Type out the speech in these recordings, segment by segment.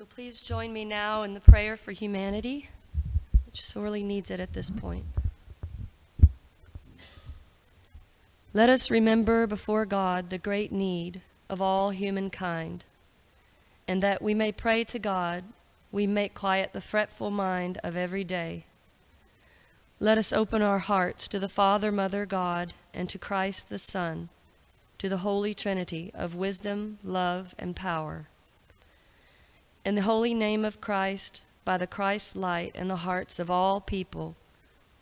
So please join me now in the prayer for humanity, which sorely needs it at this point. Let us remember before God the great need of all humankind, and that we may pray to God, we may quiet the fretful mind of every day. Let us open our hearts to the Father, Mother, God, and to Christ the Son, to the Holy Trinity of wisdom, love, and power. In the holy name of Christ, by the Christ light in the hearts of all people,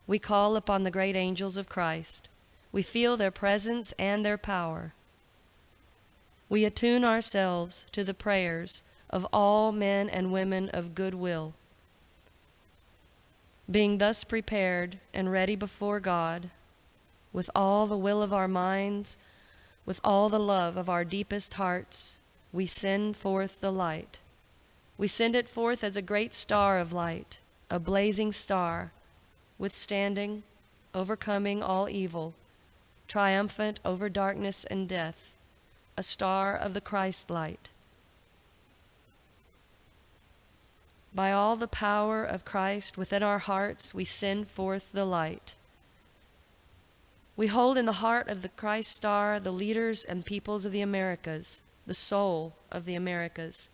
we call upon the great angels of Christ. We feel their presence and their power. We attune ourselves to the prayers of all men and women of good will. Being thus prepared and ready before God, with all the will of our minds, with all the love of our deepest hearts, we send forth the light. We send it forth as a great star of light, a blazing star, withstanding, overcoming all evil, triumphant over darkness and death, a star of the Christ light. By all the power of Christ within our hearts, we send forth the light. We hold in the heart of the Christ star the leaders and peoples of the Americas, the soul of the Americas.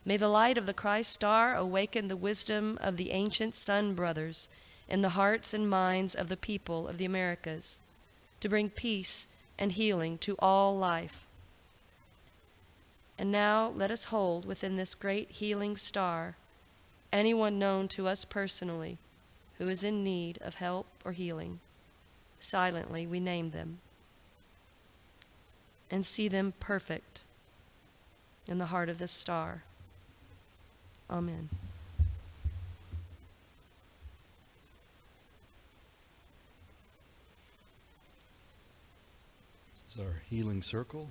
May the light of the Christ star awaken the wisdom of the ancient Sun brothers in the hearts and minds of the people of the Americas, to bring peace and healing to all life. And now let us hold within this great healing star anyone known to us personally who is in need of help or healing. Silently we name them and see them perfect in the heart of this star. Amen. This is our healing circle.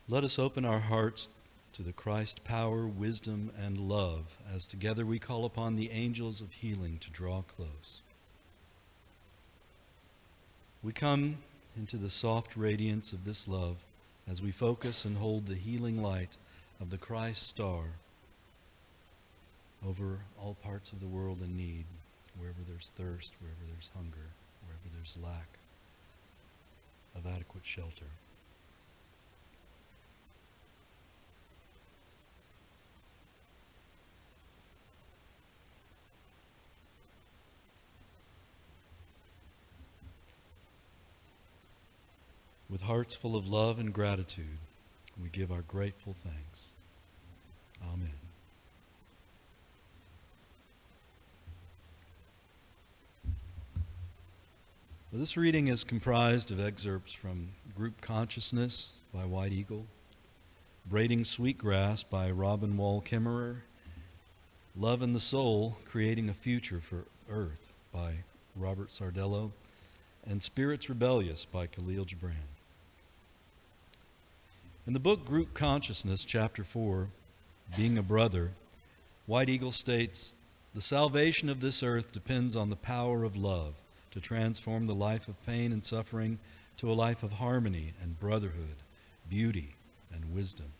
Let us open our hearts to the Christ power, wisdom, and love, as together we call upon the angels of healing to draw close. We come into the soft radiance of this love as we focus and hold the healing light of the Christ star over all parts of the world in need, wherever there's thirst, wherever there's hunger, wherever there's lack of adequate shelter. With hearts full of love and gratitude, we give our grateful thanks. Amen. Well, this reading is comprised of excerpts from Group Consciousness by White Eagle, Braiding Sweetgrass by Robin Wall Kimmerer, Love in the Soul, Creating a Future for Earth by Robert Sardello, and Spirits Rebellious by Khalil Gibran. In the book Group Consciousness, Chapter 4, Being a Brother, White Eagle states, "The salvation of this earth depends on the power of love to transform the life of pain and suffering to a life of harmony and brotherhood, beauty and wisdom."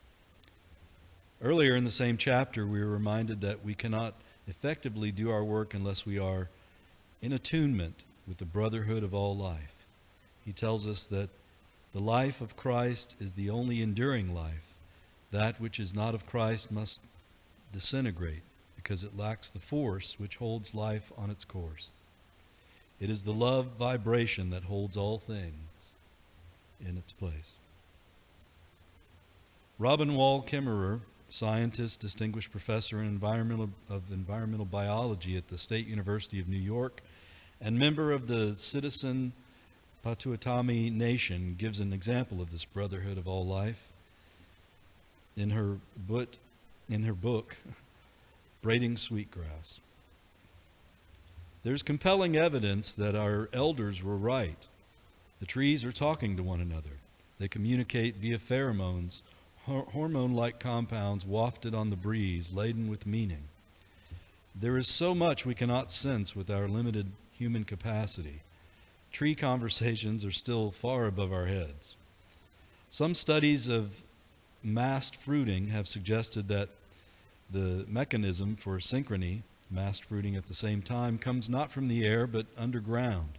Earlier in the same chapter, we were reminded that we cannot effectively do our work unless we are in attunement with the brotherhood of all life. He tells us that the life of Christ is the only enduring life. That which is not of Christ must disintegrate because it lacks the force which holds life on its course. It is the love vibration that holds all things in its place. Robin Wall Kimmerer, scientist, distinguished professor in environmental biology at the State University of New York, and member of the Citizen Potawatomi Nation, gives an example of this brotherhood of all life in her book, Braiding Sweetgrass. There's compelling evidence that our elders were right. The trees are talking to one another. They communicate via pheromones, hormone-like compounds wafted on the breeze, laden with meaning. There is so much we cannot sense with our limited human capacity. Tree conversations are still far above our heads. Some studies of massed fruiting have suggested that the mechanism for synchrony, massed fruiting at the same time, comes not from the air but underground.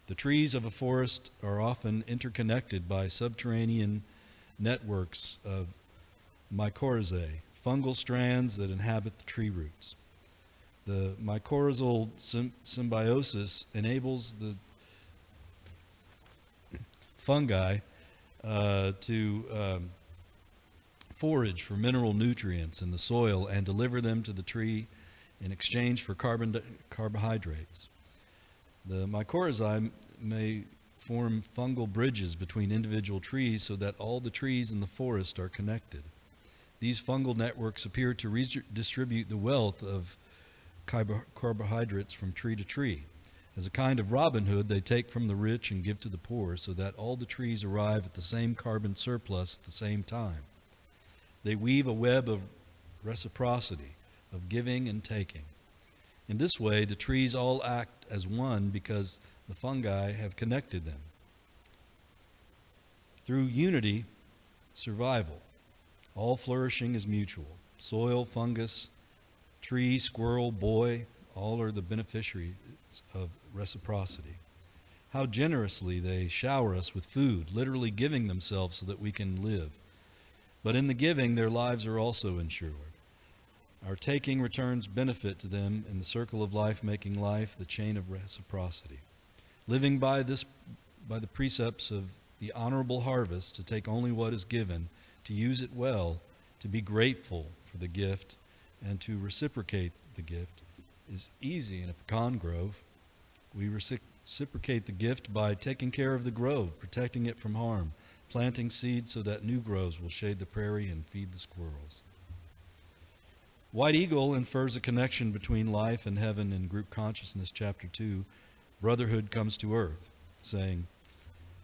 The trees of a forest are often interconnected by subterranean networks of mycorrhizae, fungal strands that inhabit the tree roots. The mycorrhizal symbiosis enables the fungi to forage for mineral nutrients in the soil and deliver them to the tree in exchange for carbohydrates. The mycorrhizae may form fungal bridges between individual trees so that all the trees in the forest are connected. These fungal networks appear to redistribute the wealth of carbohydrates from tree to tree. As a kind of Robin Hood, they take from the rich and give to the poor so that all the trees arrive at the same carbon surplus at the same time. They weave a web of reciprocity, of giving and taking. In this way, the trees all act as one because the fungi have connected them. Through unity, survival. All flourishing is mutual. Soil, fungus, tree, squirrel, boy, all are the beneficiaries of reciprocity. How generously they shower us with food, literally giving themselves so that we can live. But in the giving, their lives are also ensured. Our taking returns benefit to them in the circle of life, making life the chain of reciprocity. Living by the precepts of the honorable harvest, to take only what is given, to use it well, to be grateful for the gift, and to reciprocate the gift is easy in a pecan grove. We reciprocate the gift by taking care of the grove, protecting it from harm, planting seeds so that new groves will shade the prairie and feed the squirrels. White Eagle infers a connection between life and heaven in Group Consciousness, Chapter 2. Brotherhood comes to earth, saying,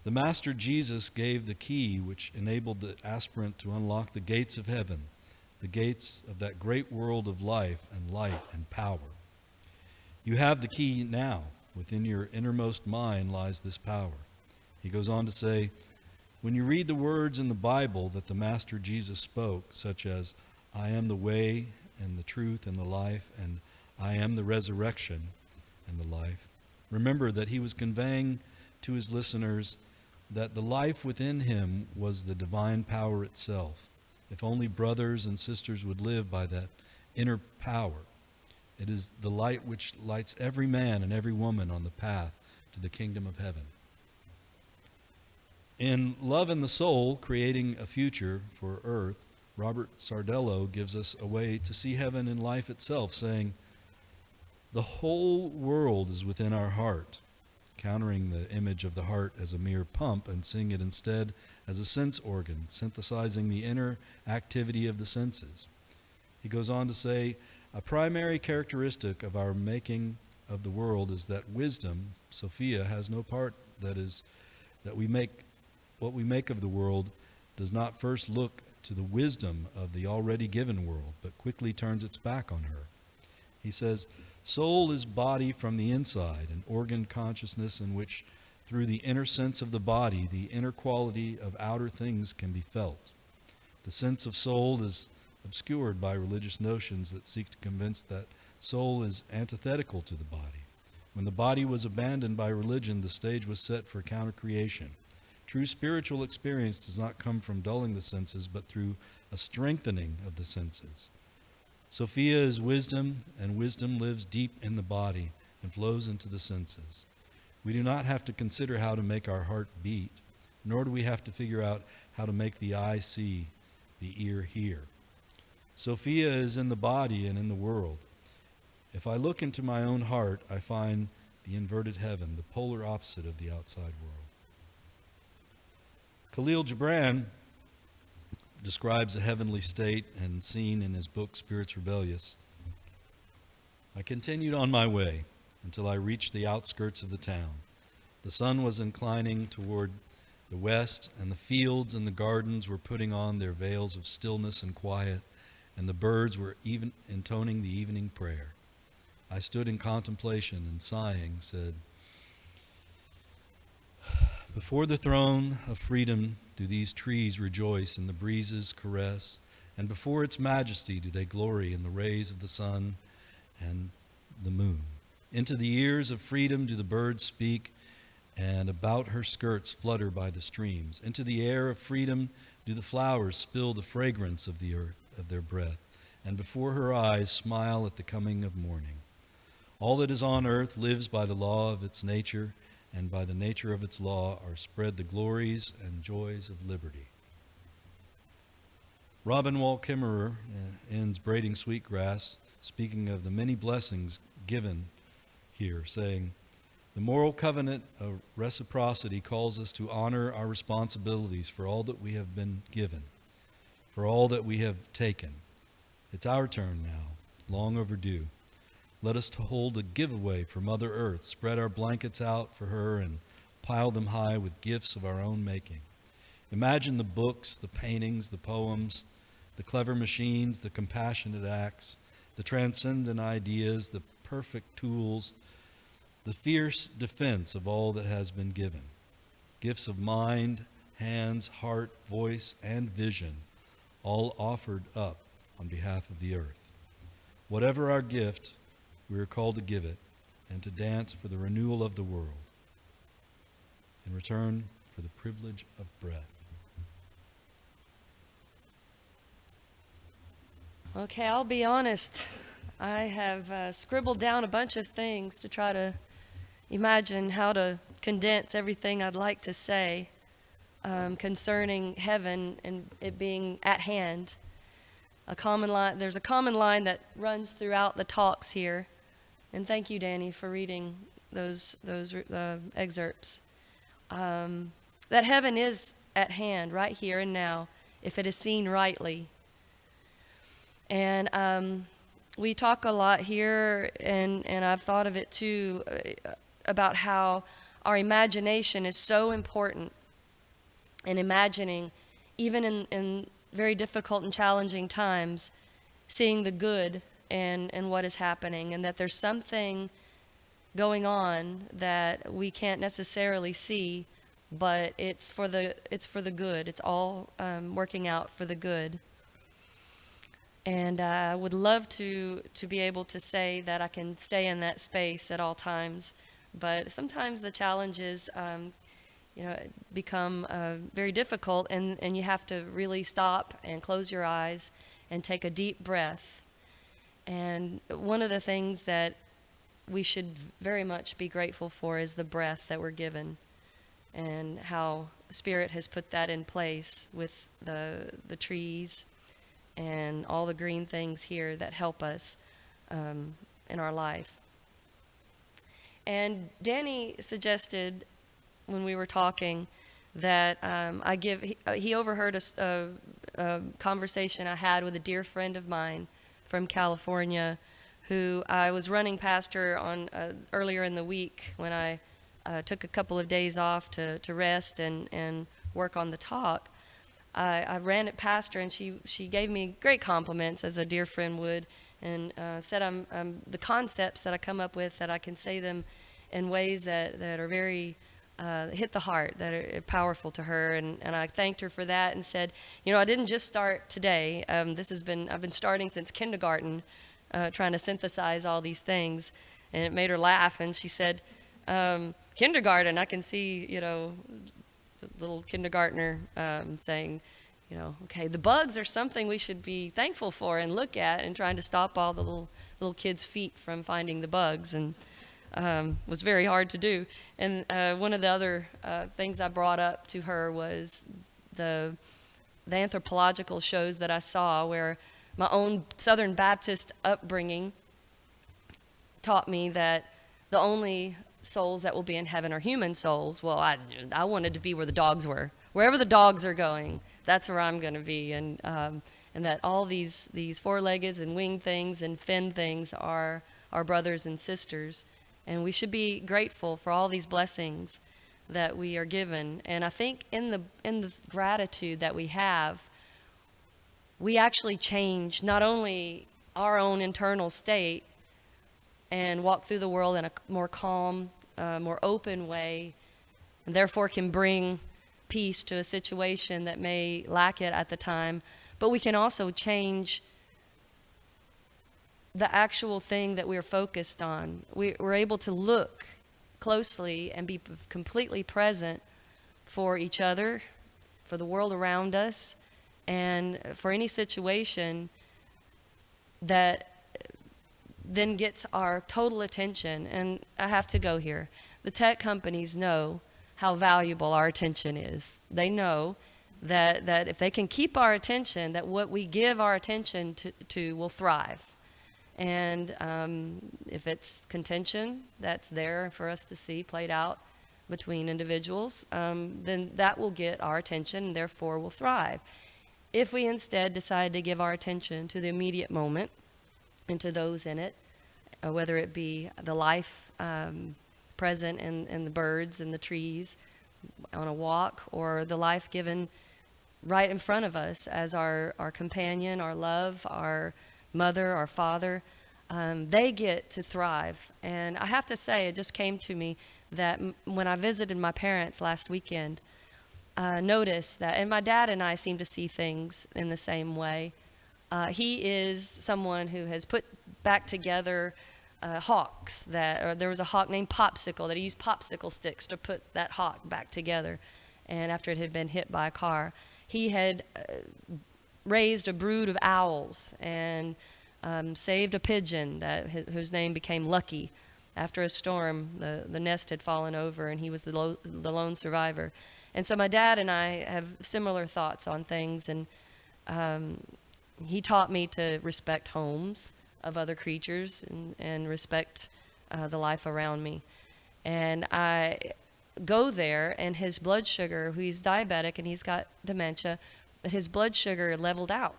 "The Master Jesus gave the key which enabled the aspirant to unlock the gates of heaven, the gates of that great world of life and light and power. You have the key now. Within your innermost mind lies this power." He goes on to say, when you read the words in the Bible that the Master Jesus spoke, such as, "I am the way and the truth and the life, and I am the resurrection and the life," remember that he was conveying to his listeners that the life within him was the divine power itself. If only brothers and sisters would live by that inner power. It is the light which lights every man and every woman on the path to the kingdom of heaven. In Love and the Soul, Creating a Future for Earth, Robert Sardello gives us a way to see heaven in life itself, saying, "The whole world is within our heart," countering the image of the heart as a mere pump and seeing it instead as a sense organ, synthesizing the inner activity of the senses. He goes on to say, "A primary characteristic of our making of the world is that wisdom, Sophia, has no part, that is, that what we make of the world does not first look to the wisdom of the already given world, but quickly turns its back on her." He says, "Soul is body from the inside, an organ consciousness in which, through the inner sense of the body, the inner quality of outer things can be felt. The sense of soul is obscured by religious notions that seek to convince that soul is antithetical to the body. When the body was abandoned by religion, the stage was set for counter-creation. True spiritual experience does not come from dulling the senses, but through a strengthening of the senses. Sophia is wisdom, and wisdom lives deep in the body and flows into the senses. We do not have to consider how to make our heart beat, nor do we have to figure out how to make the eye see, the ear hear. Sophia is in the body and in the world. If I look into my own heart, I find the inverted heaven, the polar opposite of the outside world." Khalil Gibran describes a heavenly state and scene in his book, Spirits Rebellious. "I continued on my way until I reached the outskirts of the town. The sun was inclining toward the west, and the fields and the gardens were putting on their veils of stillness and quiet, and the birds were even intoning the evening prayer. I stood in contemplation and sighing said, 'Before the throne of freedom do these trees rejoice in the breezes' caress, and before its majesty do they glory in the rays of the sun and the moon. Into the ears of freedom do the birds speak, and about her skirts flutter by the streams. Into the air of freedom do the flowers spill the fragrance of the earth, of their breath, and before her eyes smile at the coming of morning. All that is on earth lives by the law of its nature, and by the nature of its law are spread the glories and joys of liberty. Robin Wall Kimmerer ends Braiding Sweetgrass, speaking of the many blessings given here, saying, "The moral covenant of reciprocity calls us to honor our responsibilities for all that we have been given, for all that we have taken. It's our turn now, long overdue. Let us hold a giveaway for Mother Earth, spread our blankets out for her, and pile them high with gifts of our own making. Imagine the books, the paintings, the poems, the clever machines, the compassionate acts, the transcendent ideas, the perfect tools, the fierce defense of all that has been given. Gifts of mind, hands, heart, voice, and vision, all offered up on behalf of the earth. Whatever our gift, we are called to give it and to dance for the renewal of the world, in return for the privilege of breath." Okay, I'll be honest. I have scribbled down a bunch of things to try to imagine how to condense everything I'd like to say concerning heaven and it being at hand. There's a common line that runs throughout the talks here, and thank you, Danny, for reading those excerpts. That heaven is at hand, right here and now, if it is seen rightly. And we talk a lot here, and I've thought of it too, about how our imagination is so important in imagining, even in very difficult and challenging times, seeing the good and what is happening, and that there's something going on that we can't necessarily see, but it's for the good. It's all working out for the good. And I would love to be able to say that I can stay in that space at all times, but sometimes the challenges become very difficult, and you have to really stop and close your eyes and take a deep breath. And one of the things that we should very much be grateful for is the breath that we're given, and how Spirit has put that in place with the trees and all the green things here that help us in our life. And Danny suggested when we were talking that he overheard a conversation I had with a dear friend of mine from California, who I was running past her on earlier in the week when I took a couple of days off to rest and work on the talk. I ran it past her, and she gave me great compliments, as a dear friend would, and said the concepts that I come up with, that I can say them in ways that are very hit the heart, that are powerful to her, and I thanked her for that and said, I didn't just start today. I've been starting since kindergarten, trying to synthesize all these things, and it made her laugh, and she said, kindergarten, I can see, the little kindergartner saying, okay, the bugs are something we should be thankful for and look at, and trying to stop all the little kids' feet from finding the bugs, and was very hard to do. And one of the other things I brought up to her was the anthropological shows that I saw, where my own Southern Baptist upbringing taught me that the only souls that will be in heaven are human souls. Well, I wanted to be where the dogs were. Wherever the dogs are going, that's where I'm going to be. And that all these four-legged and winged things and fin things are our brothers and sisters. And we should be grateful for all these blessings that we are given. And I think in the gratitude that we have, we actually change not only our own internal state and walk through the world in a more calm, more open way, and therefore can bring peace to a situation that may lack it at the time, but we can also change the actual thing that we're focused on. We're able to look closely and be completely present for each other, for the world around us, and for any situation that then gets our total attention. And I have to go here. The tech companies know how valuable our attention is. They know that if they can keep our attention, that what we give our attention to will thrive. And if it's contention that's there for us to see played out between individuals, then that will get our attention and therefore will thrive. If we instead decide to give our attention to the immediate moment and to those in it, whether it be the life present in the birds and the trees on a walk, or the life given right in front of us as our companion, our love, our mother, our father, they get to thrive. And I have to say, it just came to me that when I visited my parents last weekend, I noticed that, and my dad and I seem to see things in the same way. He is someone who has put back together hawks there was a hawk named Popsicle that he used popsicle sticks to put that hawk back together. And after it had been hit by a car, he had raised a brood of owls and saved a pigeon whose name became Lucky. After a storm, the nest had fallen over, and he was the lone survivor. And so my dad and I have similar thoughts on things, and he taught me to respect homes of other creatures and respect the life around me. And I go there, and his blood sugar, he's diabetic and he's got dementia, but his blood sugar leveled out.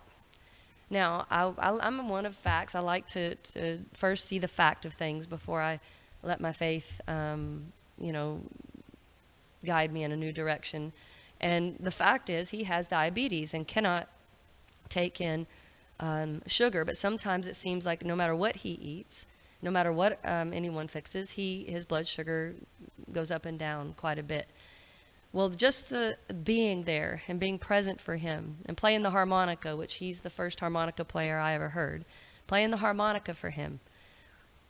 Now, I'm one of facts. I like to first see the fact of things before I let my faith, guide me in a new direction. And the fact is, he has diabetes and cannot take in sugar. But sometimes it seems like no matter what he eats, no matter what anyone fixes, his blood sugar goes up and down quite a bit. Well, just the being there and being present for him and playing the harmonica, which he's the first harmonica player I ever heard, playing the harmonica for him,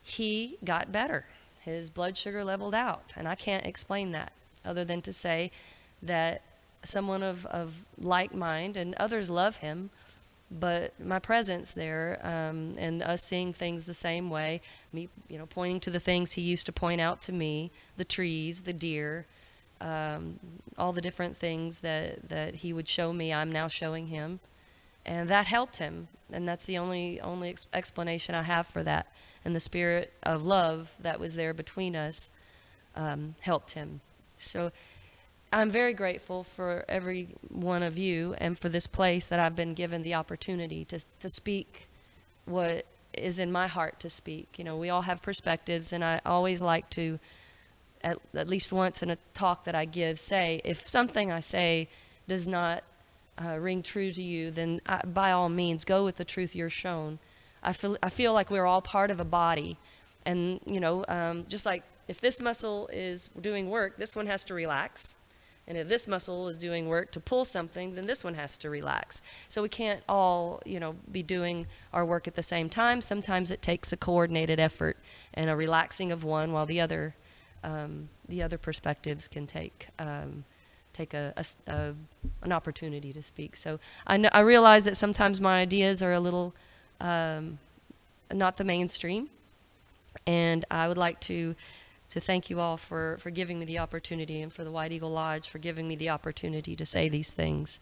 he got better. His blood sugar leveled out. And I can't explain that other than to say that someone of like mind, and others love him, but my presence there and us seeing things the same way, me pointing to the things he used to point out to me, the trees, the deer, all the different things that he would show me, I'm now showing him. And that helped him. And that's the only explanation I have for that. And the spirit of love that was there between us helped him. So I'm very grateful for every one of you and for this place that I've been given the opportunity to speak what is in my heart to speak. We all have perspectives, and I always like to, at least once in a talk that I give, say, if something I say does not ring true to you, then by all means, go with the truth you're shown. I feel like we're all part of a body, and just like if this muscle is doing work, this one has to relax. And if this muscle is doing work to pull something, then this one has to relax. So we can't all, be doing our work at the same time. Sometimes it takes a coordinated effort and a relaxing of one, while the other perspectives can take an opportunity to speak. So I realize that sometimes my ideas are a little not the mainstream, and I would like to thank you all for giving me the opportunity, and for the White Eagle Lodge for giving me the opportunity to say these things.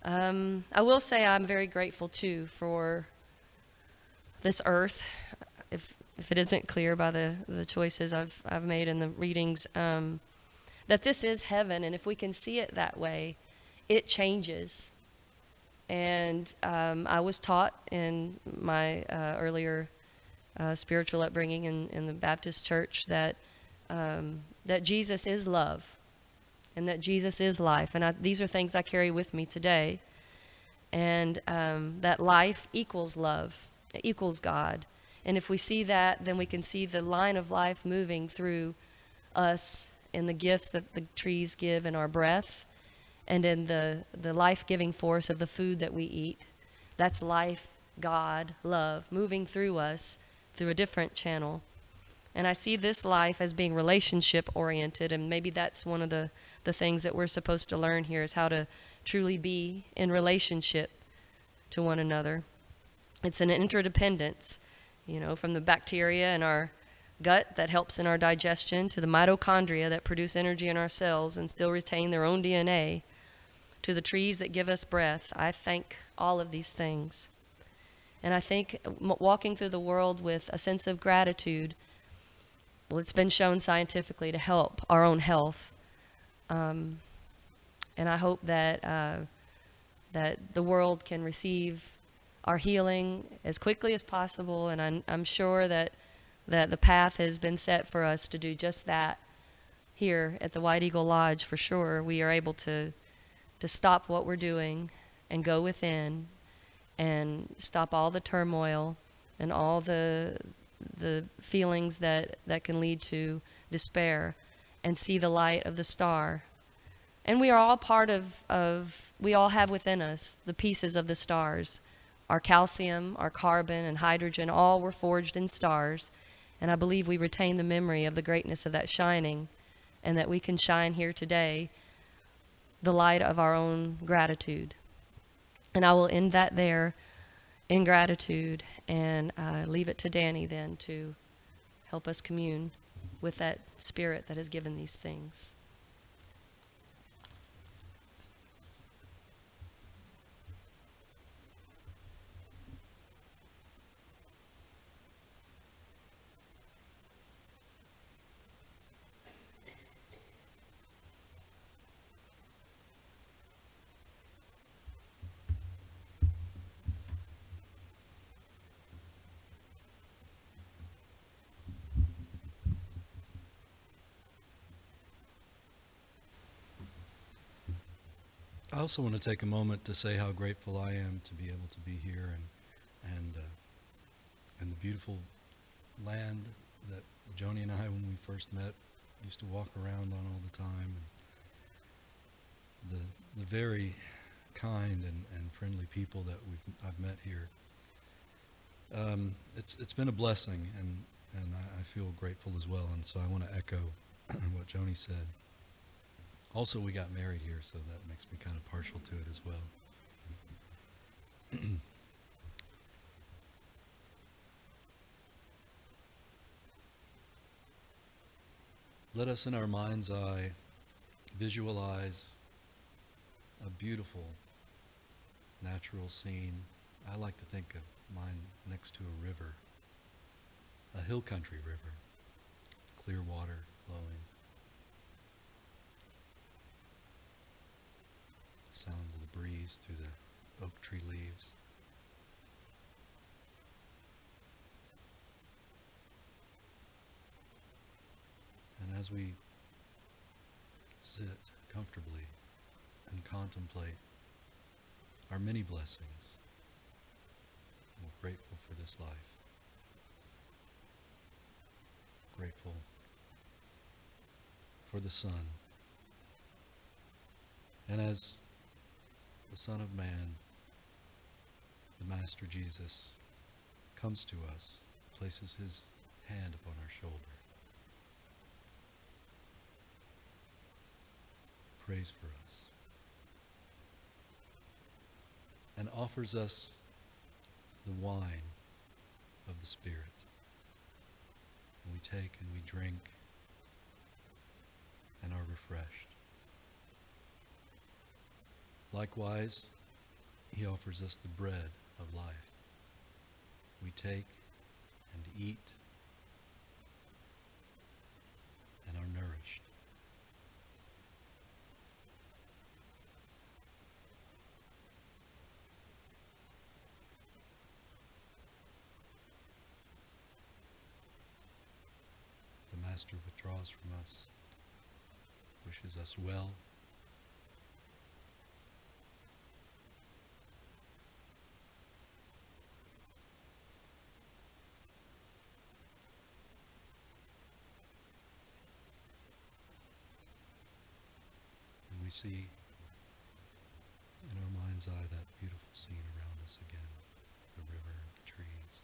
I will say I'm very grateful, too, for this earth. If it isn't clear by the choices I've made in the readings, that this is heaven, and if we can see it that way, it changes. And I was taught in my earlier spiritual upbringing in the Baptist church that Jesus is love, and that Jesus is life. And these are things I carry with me today. And that life equals love, equals God. And if we see that, then we can see the line of life moving through us in the gifts that the trees give in our breath, and in the life-giving force of the food that we eat. That's life, God, love, moving through us through a different channel. And I see this life as being relationship-oriented, and maybe that's one of the things that we're supposed to learn here is how to truly be in relationship to one another. It's an interdependence, from the bacteria in our gut that helps in our digestion to the mitochondria that produce energy in our cells and still retain their own DNA, to the trees that give us breath. I thank all of these things. And I think walking through the world with a sense of gratitude, well, it's been shown scientifically to help our own health. And I hope that that the world can receive our healing as quickly as possible. And I'm sure that the path has been set for us to do just that here at the White Eagle Lodge. For sure, we are able to stop what we're doing and go within and stop all the turmoil and all the feelings that can lead to despair and see the light of the star. And we are all part of we all have within us the pieces of the stars. Our calcium, our carbon, and hydrogen all were forged in stars. And I believe we retain the memory of the greatness of that shining, and that we can shine here today the light of our own gratitude. And I will end that there in gratitude and leave it to Danny then to help us commune with that spirit that has given these things. I also want to take a moment to say how grateful I am to be able to be here and the beautiful land that Joni and I, when we first met, used to walk around on all the time. And the very kind and friendly people that I've met here. It's been a blessing, and I feel grateful as well. And so I want to echo what Joni said. Also, we got married here, so that makes me kind of partial to it as well. Let us, in our mind's eye, visualize a beautiful natural scene. I like to think of mine next to a river, a hill country river, clear water flowing. Sound of the breeze through the oak tree leaves. And as we sit comfortably and contemplate our many blessings, we're grateful for this life. Grateful for the sun. And as the Son of Man, the Master Jesus, comes to us, places his hand upon our shoulder, prays for us, and offers us the wine of the Spirit. And we take and we drink and are refreshed. Likewise, he offers us the bread of life. We take and eat and are nourished. The Master withdraws from us, wishes us well. We see mind's eye that beautiful scene around us again, the river, the trees.